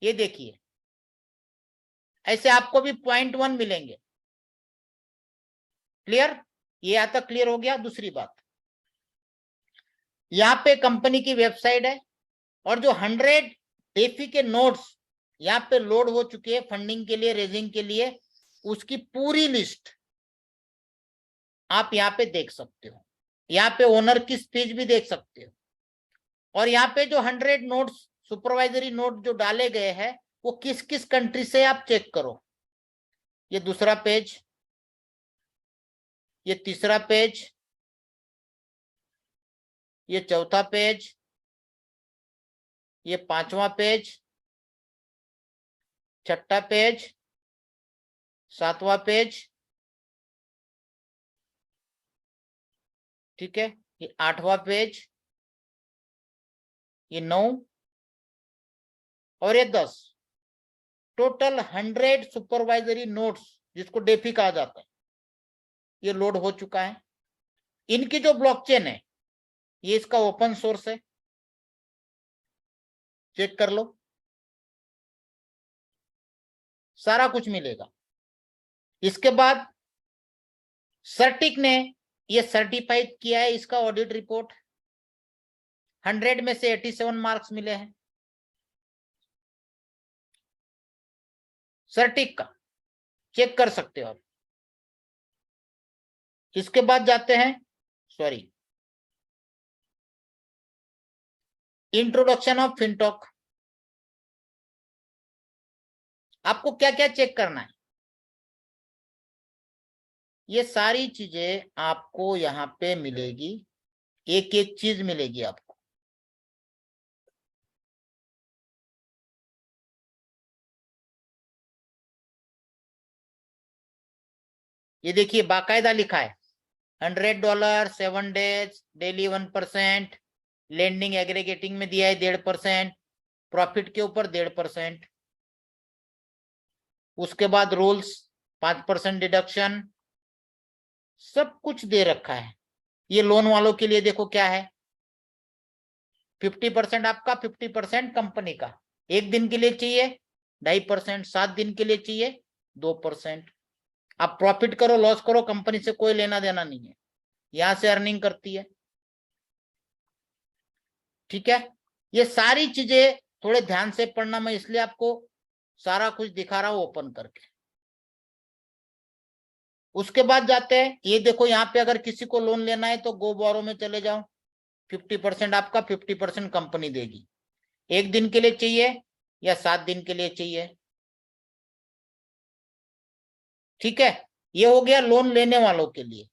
ये देखिए। ऐसे आपको भी 0.1 मिलेंगे। क्लियर? ये यहां तक क्लियर हो गया। दूसरी बात, यहाँ पे कंपनी की वेबसाइट है, और जो 100 डेफी के नोट्स यहाँ पे लोड हो चुके हैं फंडिंग के लिए, रेजिंग के लिए, उसकी पूरी लिस्ट आप यहाँ पे देख सकते हो। यहाँ पे ओनर की स्पीच भी देख सकते हो, और यहाँ पे जो 100 नोट्स, सुपरवाइजरी नोट जो डाले गए हैं, वो किस किस कंट्री से आप चेक करो। ये दूसरा पेज, ये तीसरा पेज, ये चौथा पेज, ये पांचवा पेज, छठा पेज, सातवां पेज, ठीक है, ये 8वां पेज, ये 9 और ये 10। टोटल 100 सुपरवाइजरी नोट्स, जिसको डेफी कहा जाता है, ये लोड हो चुका है। इनकी जो ब्लॉकचेन है, ये इसका ओपन सोर्स है, चेक कर लो, सारा कुछ मिलेगा। इसके बाद सर्टिक ने ये सर्टिफाइड किया है, इसका ऑडिट रिपोर्ट 100 में से 87 मार्क्स मिले हैं सर्टिक का, चेक कर सकते हो आप। इसके बाद जाते हैं, सॉरी, इंट्रोडक्शन ऑफ फिनटॉक। आपको क्या क्या चेक करना है, ये सारी चीजें आपको यहाँ पे मिलेगी, एक एक चीज मिलेगी आपको। ये देखिए बाकायदा लिखा है, $100, 7 डेज, डेली 1%, लेंडिंग एग्रीगेटिंग में दिया है 1.5%, प्रॉफिट के ऊपर 1.5%। उसके बाद रूल्स 5% डिडक्शन, सब कुछ दे रखा है। ये लोन वालों के लिए देखो क्या है, 50% आपका, 50% कंपनी का। 1 दिन के लिए चाहिए 2.5%, 7 दिन के लिए चाहिए 2%। आप प्रॉफिट करो लॉस करो, कंपनी से कोई लेना देना नहीं है, यहां से अर्निंग करती है, ठीक है। ये सारी चीजें थोड़े ध्यान से पढ़ना, मैं इसलिए आपको सारा कुछ दिखा रहा हूं ओपन करके। उसके बाद जाते हैं, ये देखो यहाँ पे अगर किसी को लोन लेना है तो गो बोरो में चले जाओ, 50% आपका, 50% कंपनी देगी। 1 दिन के लिए चाहिए या 7 दिन के लिए चाहिए, ठीक है। ये हो गया लोन लेने वालों के लिए।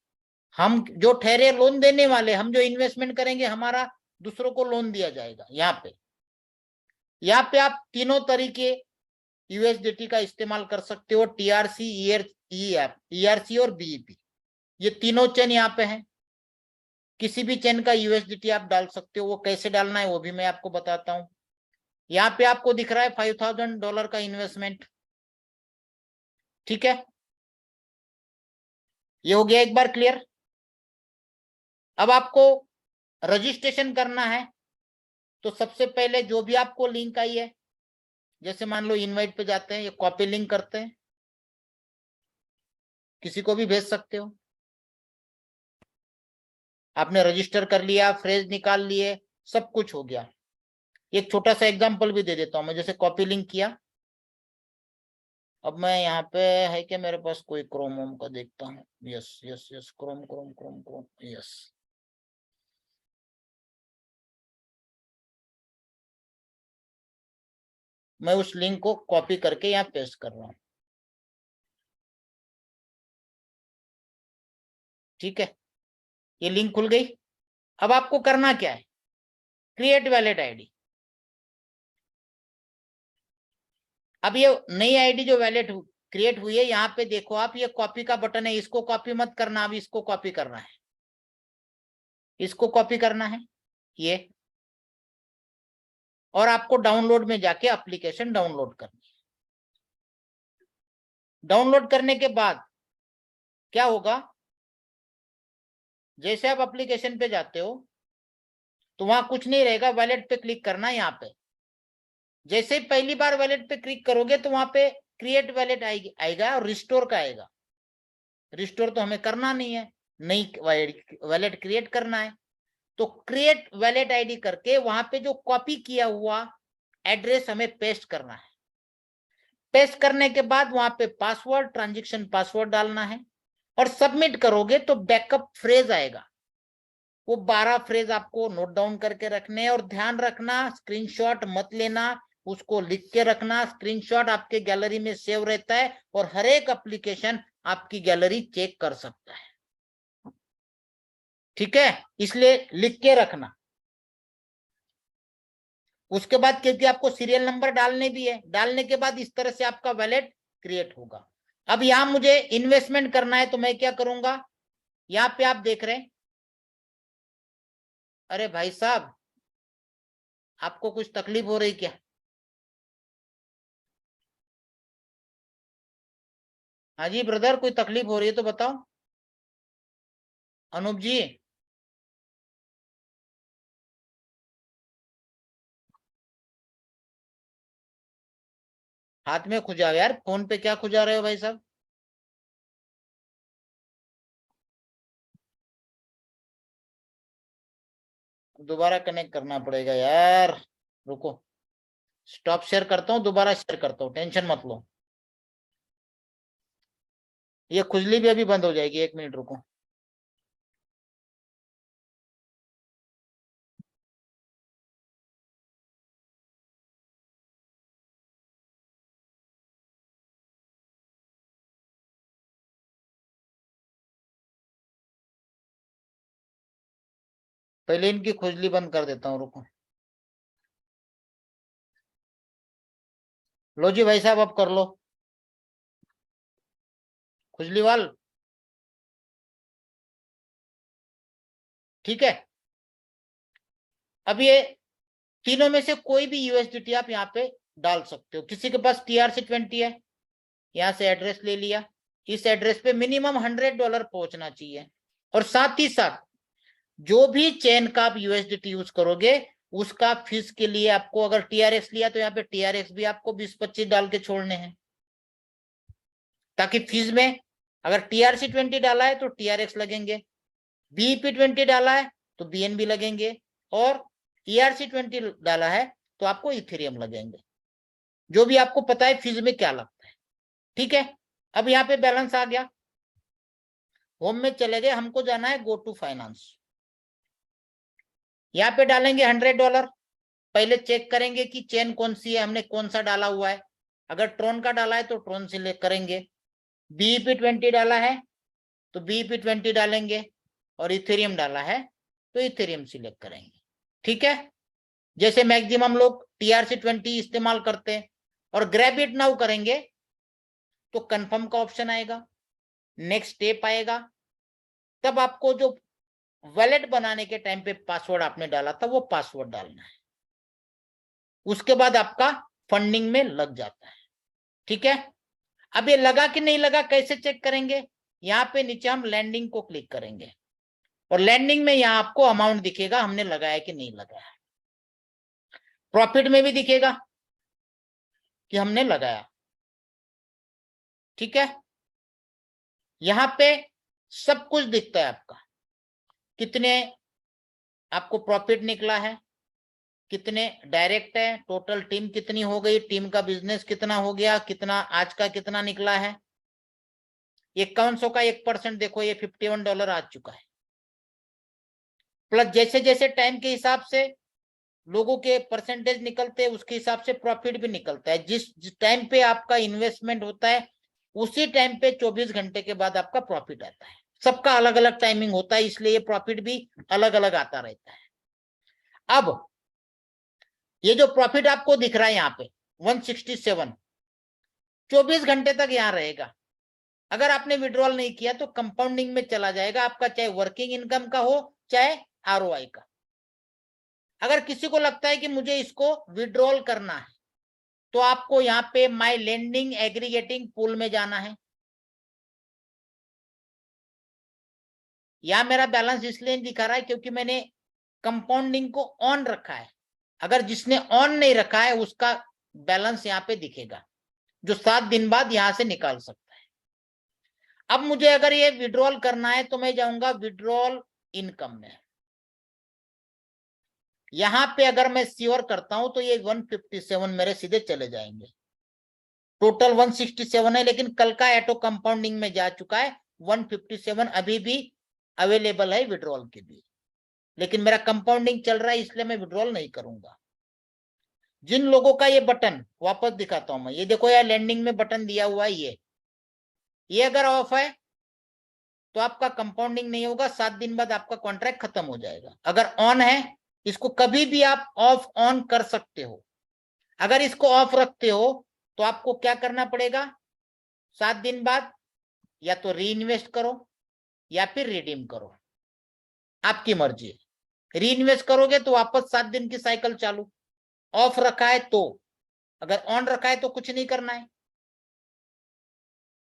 हम जो ठहरे लोन देने वाले, हम जो इन्वेस्टमेंट करेंगे, हमारा दूसरों को लोन दिया जाएगा। यहाँ पे आप तीनों तरीके यूएसडीटी का इस्तेमाल कर सकते हो, टीआरसी, ईआरसी और बीईपी, ये तीनों चेन यहाँ पे हैं। किसी भी चेन का यूएसडीटी आप डाल सकते हो, वो कैसे डालना है वो भी मैं आपको बताता हूँ। यहाँ पे आपको दिख रहा है $5,000 का इन्वेस्टमेंट, ठीक है, ये हो गया एक बार क्लियर। अब आपको रजिस्ट्रेशन करना है, तो सबसे पहले जो भी आपको लिंक आई है, जैसे मान लो इनवाइट पे जाते हैं, ये कॉपी लिंक करते हैं, किसी को भी भेज सकते हो। आपने रजिस्टर कर लिया, फ्रेज निकाल लिए, सब कुछ हो गया। एक छोटा सा एग्जांपल भी दे देता हूं मैं, जैसे कॉपी लिंक किया। अब मैं यहाँ पे है कि मेरे पास कोई क्रोम वोम का देखता हूँ। Yes yes yes, Chrome Chrome Chrome Chrome, yes. मैं उस लिंक को कॉपी करके यहाँ पेस्ट कर रहा हूँ, ठीक है, ये लिंक खुल गई। अब आपको करना क्या है, क्रिएट वैलिड आईडी। अब ये नई आईडी जो वैलिड क्रिएट हुई है, यहाँ पे देखो आप, ये कॉपी का बटन है, इसको कॉपी मत करना, अब इसको कॉपी करना है, इसको कॉपी करना है ये, और आपको डाउनलोड में जाके एप्लीकेशन डाउनलोड करनी है। डाउनलोड करने के बाद क्या होगा, जैसे आप एप्लीकेशन पे जाते हो तो वहां कुछ नहीं रहेगा, वैलेट पे क्लिक करना है। यहाँ पे जैसे ही पहली बार वैलेट पे क्लिक करोगे तो वहां पे क्रिएट वैलेट आएगा और रिस्टोर का आएगा। रिस्टोर तो हमें करना नहीं है, नई वैलेट क्रिएट करना है। तो क्रिएट वैलेट आईडी करके वहां पे जो कॉपी किया हुआ एड्रेस हमें पेस्ट करना है। पेस्ट करने के बाद वहां पे पासवर्ड, ट्रांजैक्शन पासवर्ड डालना है, और सबमिट करोगे तो बैकअप फ्रेज आएगा। वो 12 फ्रेज आपको नोट डाउन करके रखने हैं, और ध्यान रखना स्क्रीनशॉट मत लेना, उसको लिख के रखना। स्क्रीनशॉट आपके गैलरी में सेव रहता है, और हर एक एप्लीकेशन आपकी गैलरी चेक कर सकता है, ठीक है, इसलिए लिख के रखना। उसके बाद क्योंकि आपको सीरियल नंबर डालने भी है, डालने के बाद इस तरह से आपका वैलेट क्रिएट होगा। अब यहां मुझे इन्वेस्टमेंट करना है, तो मैं क्या करूंगा, यहां पे आप देख रहे हैं, अरे भाई साहब आपको कुछ तकलीफ हो रही क्या? हाँ जी ब्रदर, कोई तकलीफ हो रही है तो बताओ। अनूप जी, हाथ में खुजाओ यार, फोन पे क्या खुजा रहे हो भाई साहब? दोबारा कनेक्ट करना पड़ेगा यार, रुको, स्टॉप शेयर करता हूँ, दोबारा शेयर करता हूँ, टेंशन मत लो। ये खुजली भी अभी बंद हो जाएगी, 1 मिनट रुको। पहले इनकी खुजली बंद कर देता हूँ, रुको। लो जी भाई साहब, अब कर लो खुजली वाल, ठीक है। अब ये तीनों में से कोई भी यूएसडीटी आप यहाँ पे डाल सकते हो। किसी के पास TRC20 है, यहाँ से एड्रेस ले लिया, इस एड्रेस पे मिनिमम $100 पहुंचना चाहिए। और साथ ही साथ जो भी चेन का आप यूएसडीटी यूज करोगे, उसका फीस के लिए आपको, अगर TRX लिया तो यहाँ पे TRX भी आपको 20-25 डाल के छोड़ने हैं, ताकि फीस में अगर TRC20 डाला है तो TRX लगेंगे, BEP20 डाला है तो BNB लगेंगे, और ERC20 डाला है तो आपको इथेरियम लगेंगे। जो भी आपको पता है फीस में क्या लगता है, ठीक है। अब यहाँ पे बैलेंस आ गया, होम में चले गए, हमको जाना है गो टू फाइनेंस। यहाँ पे डालेंगे $100। पहले चेक करेंगे कि चेन कौन सी है, हमने कौन सा डाला हुआ है। अगर ट्रोन का डाला है तो ट्रोन सिलेक्ट करेंगे, BEP20 डाला है तो BEP20 डालेंगे, और इथेरियम डाला है तो इथेरियम सिलेक्ट करेंगे, ठीक है। जैसे मैक्सिमम लोग TRC20 इस्तेमाल करते हैं, और ग्रैब इट नाउ करेंगे तो कंफर्म का ऑप्शन आएगा, नेक्स्ट स्टेप आएगा, तब आपको जो वैलेट बनाने के टाइम पे पासवर्ड आपने डाला था वो पासवर्ड डालना है। उसके बाद आपका फंडिंग में लग जाता है, ठीक है। अब ये लगा कि नहीं लगा कैसे चेक करेंगे? यहाँ पे नीचे हम लैंडिंग को क्लिक करेंगे और लैंडिंग में यहाँ आपको अमाउंट दिखेगा हमने लगाया कि नहीं लगाया। प्रॉफिट में भी दिखेगा कि हमने लगाया। ठीक है, यहाँ पे सब कुछ दिखता है आपका, कितने आपको प्रॉफिट निकला है, कितने डायरेक्ट है, टोटल टीम कितनी हो गई, टीम का बिजनेस कितना हो गया, कितना आज का कितना निकला है। 5100 का 1% देखो, ये $51 आ चुका है। प्लस जैसे जैसे टाइम के हिसाब से लोगों के परसेंटेज निकलते हैं उसके हिसाब से प्रॉफिट भी निकलता है। जिस टाइम पे आपका इन्वेस्टमेंट होता है उसी टाइम पे 24 घंटे के बाद आपका प्रॉफिट आता है। सबका अलग अलग टाइमिंग होता है, इसलिए प्रॉफिट भी अलग अलग आता रहता है। अब ये जो प्रॉफिट आपको दिख रहा है यहाँ पे 167, 24 घंटे तक यहाँ रहेगा। अगर आपने विड्रॉल नहीं किया तो कंपाउंडिंग में चला जाएगा आपका, चाहे वर्किंग इनकम का हो चाहे ROI का। अगर किसी को लगता है कि मुझे इसको विड्रॉल करना है तो आपको यहाँ पे माय लेंडिंग एग्रीगेटिंग पूल में जाना है। यहाँ मेरा बैलेंस इसलिए दिखा रहा है क्योंकि मैंने कंपाउंडिंग को ऑन रखा है। अगर जिसने ऑन नहीं रखा है उसका बैलेंस यहाँ पे दिखेगा, जो 7 दिन बाद यहां से निकाल सकता है। अब मुझे अगर ये विड्रॉल करना है तो मैं जाऊंगा विड्रॉल इनकम में। यहां पे अगर मैं श्योर करता हूं तो ये 157 मेरे सीधे चले जाएंगे। टोटल 167 है, लेकिन कल का ऑटो कंपाउंडिंग में जा चुका है। 157 अभी भी अवेलेबल है विड्रॉल के लिए, लेकिन मेरा कंपाउंडिंग चल रहा है इसलिए मैं विड्रॉल नहीं करूंगा। जिन लोगों का ये बटन वापस दिखाता हूं मैं, ये देखो यार लैंडिंग में बटन दिया हुआ है, ये अगर ऑफ है तो आपका कंपाउंडिंग नहीं होगा, 7 दिन बाद आपका कॉन्ट्रैक्ट खत्म हो जाएगा। अगर ऑन है, इसको कभी भी आप ऑफ ऑन कर सकते हो। अगर इसको ऑफ रखते हो तो आपको क्या करना पड़ेगा, 7 दिन बाद या तो री इन्वेस्ट करो या फिर रिडीम करो, आपकी मर्जी है। री इन्वेस्ट करोगे तो वापस 7 दिन की साइकिल चालू, ऑफ रखा है तो, अगर ऑन रखा है तो कुछ नहीं करना है।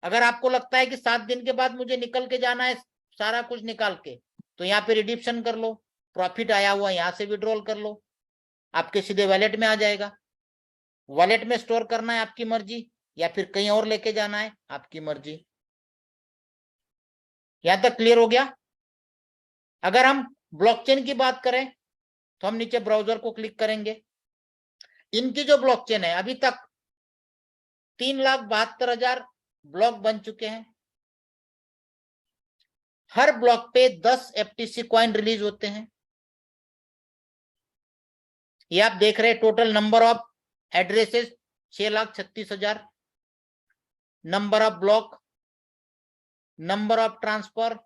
अगर आपको लगता है कि 7 दिन के बाद मुझे निकल के जाना है सारा कुछ निकाल के, तो यहाँ पे रिडिप्शन कर लो, प्रॉफिट आया हुआ यहाँ से विड्रॉल कर लो, आपके सीधे वॉलेट में आ जाएगा। वॉलेट में स्टोर करना है आपकी मर्जी, या फिर कहीं और लेके जाना है आपकी मर्जी। यहां तक क्लियर हो गया? अगर हम ब्लॉकचेन की बात करें तो हम नीचे ब्राउजर को क्लिक करेंगे। इनकी जो ब्लॉकचेन है अभी तक 3,72,000 ब्लॉक बन चुके हैं। हर ब्लॉक पे 10 FTC कॉइन रिलीज होते हैं। ये आप देख रहे हैं total number of addresses 6,36,000, number of block, number of transfer,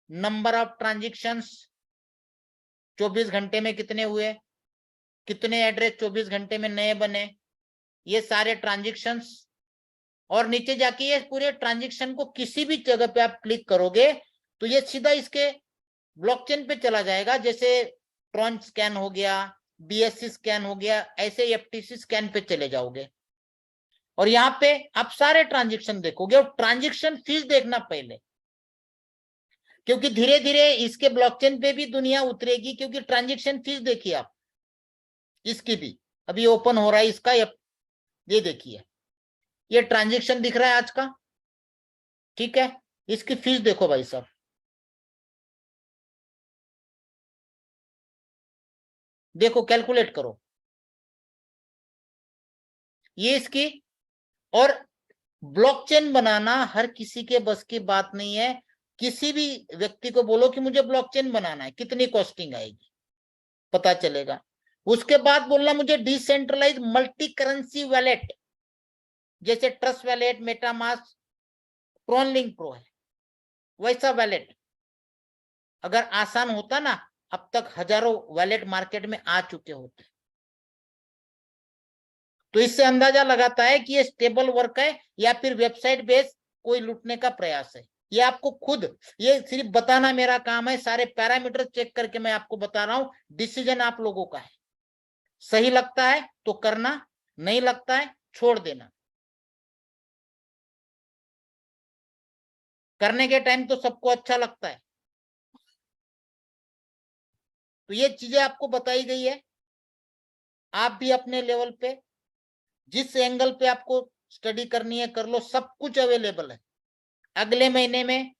number of transactions 24 घंटे में कितने हुए, कितने एड्रेस 24 घंटे में नए बने, ये सारे ट्रांजेक्शंस। और नीचे जाके ये पूरे ट्रांजेक्शन को किसी भी जगह पे आप क्लिक करोगे तो ये सीधा इसके ब्लॉकचेन पे चला जाएगा। जैसे ट्रॉन स्कैन हो गया, BSC स्कैन हो गया, ऐसे FTC स्कैन पे चले जाओगे और यहाँ पे आप सारे ट्रांजेक्शन देखोगे। और ट्रांजेक्शन फीस देखना पहले, क्योंकि धीरे धीरे इसके ब्लॉकचेन पे भी दुनिया उतरेगी। क्योंकि ट्रांजेक्शन फीस देखिए आप, इसकी भी अभी ओपन हो रहा है इसका, ये देखिए ये ट्रांजेक्शन दिख रहा है आज का, ठीक है। इसकी फीस देखो भाई साहब, देखो कैलकुलेट करो ये इसकी। और ब्लॉकचेन बनाना हर किसी के बस की बात नहीं है। किसी भी व्यक्ति को बोलो कि मुझे ब्लॉकचेन बनाना है, कितनी कॉस्टिंग आएगी पता चलेगा। उसके बाद बोलना मुझे डिसेंट्रलाइज मल्टी करेंसी वैलेट, जैसे ट्रस्ट वैलेट, मेटामास्क, ट्रॉनलिंक प्रो है, वैसा वैलेट अगर आसान होता ना, अब तक हजारों वैलेट मार्केट में आ चुके होते। तो इससे अंदाजा लगाता है कि ये स्टेबल वर्क है या फिर वेबसाइट बेस कोई लूटने का प्रयास है। ये आपको खुद, ये सिर्फ बताना मेरा काम है, सारे पैरामीटर चेक करके मैं आपको बता रहा हूं। डिसीजन आप लोगों का है, सही लगता है तो करना, नहीं लगता है छोड़ देना। करने के टाइम तो सबको अच्छा लगता है। तो ये चीजें आपको बताई गई है। आप भी अपने लेवल पे जिस एंगल पे आपको स्टडी करनी है कर लो, सब कुछ अवेलेबल है। अगले महीने में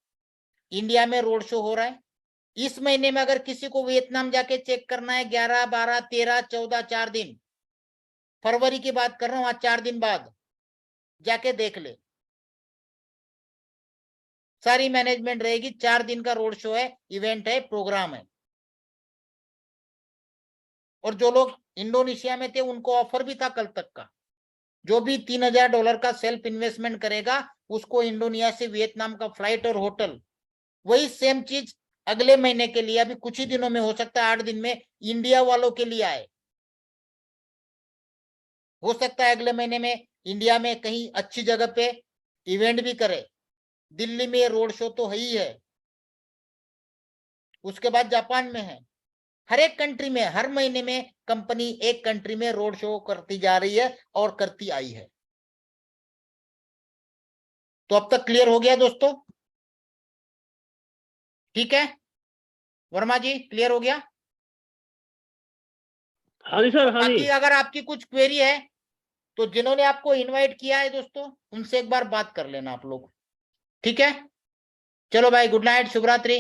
इंडिया में रोड शो हो रहा है। इस महीने में अगर किसी को वियतनाम जाके चेक करना है 11, 12, 13, 14, 4 दिन, फरवरी की बात कर रहा हूं, आज 4 दिन बाद जाके देख ले, सारी मैनेजमेंट रहेगी। 4 दिन का रोड शो है, इवेंट है, प्रोग्राम है। और जो लोग इंडोनेशिया में थे उनको ऑफर भी था कल तक का, जो भी $3000 का सेल्फ इन्वेस्टमेंट करेगा उसको इंडोनेशिया से वियतनाम का फ्लाइट और होटल। वही सेम चीज अगले महीने के लिए, अभी कुछ ही दिनों में, हो सकता है 8 दिन में इंडिया वालों के लिए आए। हो सकता है अगले महीने में इंडिया में कहीं अच्छी जगह पे इवेंट भी करे। दिल्ली में रोड शो तो है ही है, उसके बाद जापान में है। हर एक कंट्री में हर महीने में कंपनी एक कंट्री में रोड शो करती जा रही है और करती आई है। तो अब तक क्लियर हो गया दोस्तों? ठीक है वर्मा जी, क्लियर हो गया? हाँ जी सर, हाँ जी। बाकी अगर आपकी कुछ क्वेरी है तो जिन्होंने आपको इनवाइट किया है दोस्तों, उनसे एक बार बात कर लेना आप लोग। ठीक है, चलो भाई, गुड नाइट, शुभ रात्रि।